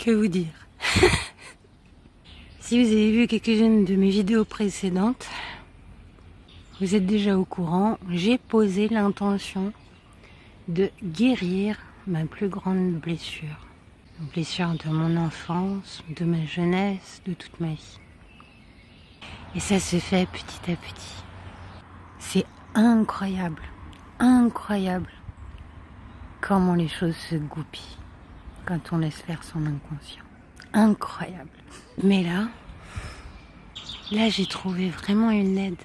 Que vous dire? Si vous avez vu quelques-unes de mes vidéos précédentes, vous êtes déjà au courant, j'ai posé l'intention de guérir ma plus grande blessure. Une blessure de mon enfance, de ma jeunesse, de toute ma vie. Et ça se fait petit à petit. C'est incroyable, incroyable comment les choses se goupillent quand on laisse faire son inconscient. Incroyable. Mais là j'ai trouvé vraiment une aide.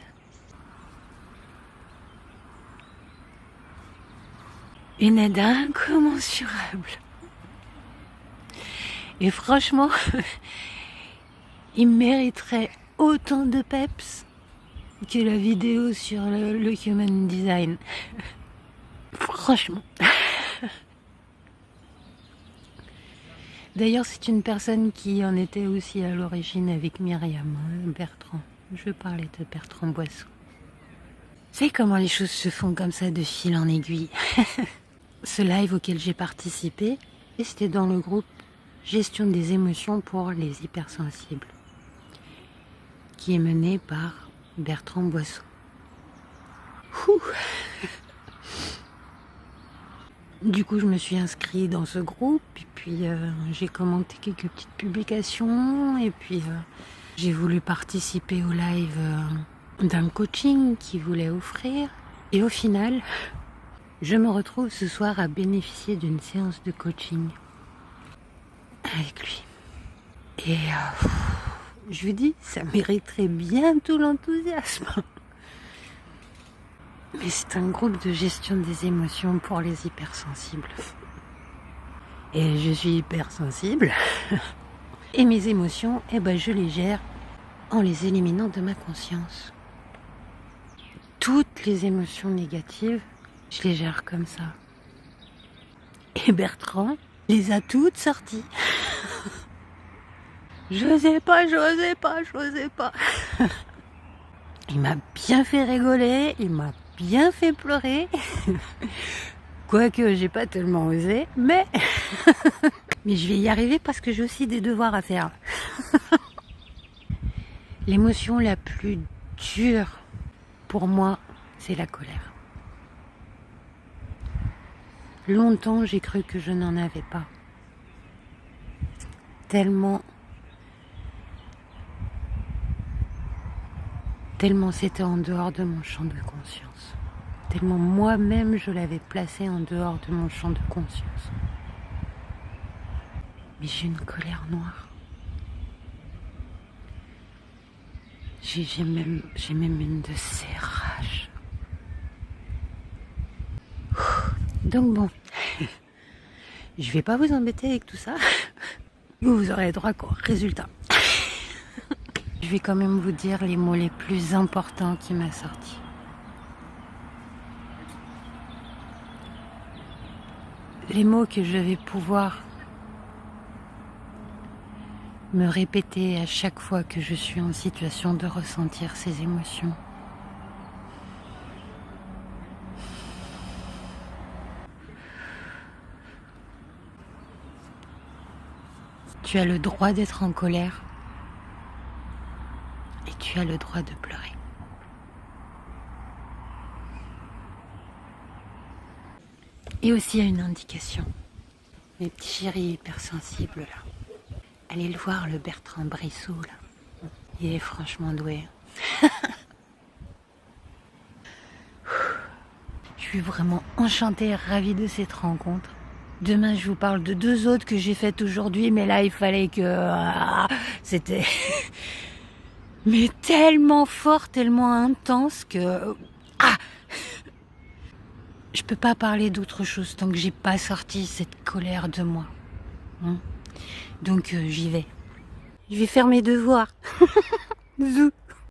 Une aide incommensurable. Et franchement, il mériterait autant de peps que la vidéo sur le Human Design. Franchement. D'ailleurs, c'est une personne qui en était aussi à l'origine avec Myriam, Bertrand. Je parlais de Bertrand Boisseau. Vous savez comment les choses se font comme ça de fil en aiguille. Ce live auquel j'ai participé, c'était dans le groupe Gestion des émotions pour les hypersensibles, qui est mené par Bertrand Boisseau. Ouh. Du coup, je me suis inscrite dans ce groupe, et puis j'ai commenté quelques petites publications, et puis j'ai voulu participer au live d'un coaching qu'il voulait offrir. Et au final, je me retrouve ce soir à bénéficier d'une séance de coaching avec lui. Et je lui dis, ça mériterait bien tout l'enthousiasme. Mais c'est un groupe de gestion des émotions pour les hypersensibles. Et je suis hypersensible. Et mes émotions, je les gère en les éliminant de ma conscience. Toutes les émotions négatives, je les gère comme ça. Et Bertrand les a toutes sorties. J'osais pas. Il m'a bien fait rigoler, il m'a bien fait pleurer. Quoique j'ai pas tellement osé, mais je vais y arriver parce que j'ai aussi des devoirs à faire. L'émotion la plus dure pour moi, c'est la colère. Longtemps, j'ai cru que je n'en avais pas. Tellement c'était en dehors de mon champ de conscience. Tellement moi-même je l'avais placé en dehors de mon champ de conscience. Mais j'ai une colère noire. J'ai même une de ces rages. Donc bon, je vais pas vous embêter avec tout ça. Vous aurez droit au résultat. Je vais quand même vous dire les mots les plus importants qui m'a sorti. Les mots que je vais pouvoir me répéter à chaque fois que je suis en situation de ressentir ces émotions. Tu as le droit d'être en colère et tu as le droit de pleurer. Et aussi il y a une indication. Mes petits chéris hypersensibles là. Allez le voir, le Bertrand Boisseau là. Il est franchement doué. Je suis vraiment enchantée et ravie de cette rencontre. Demain, je vous parle de 2 autres que j'ai faites aujourd'hui, mais là, il fallait que... c'était... mais tellement fort, tellement intense que... je peux pas parler d'autre chose tant que j'ai pas sorti cette colère de moi. Donc, j'y vais. Je vais faire mes devoirs. Zou.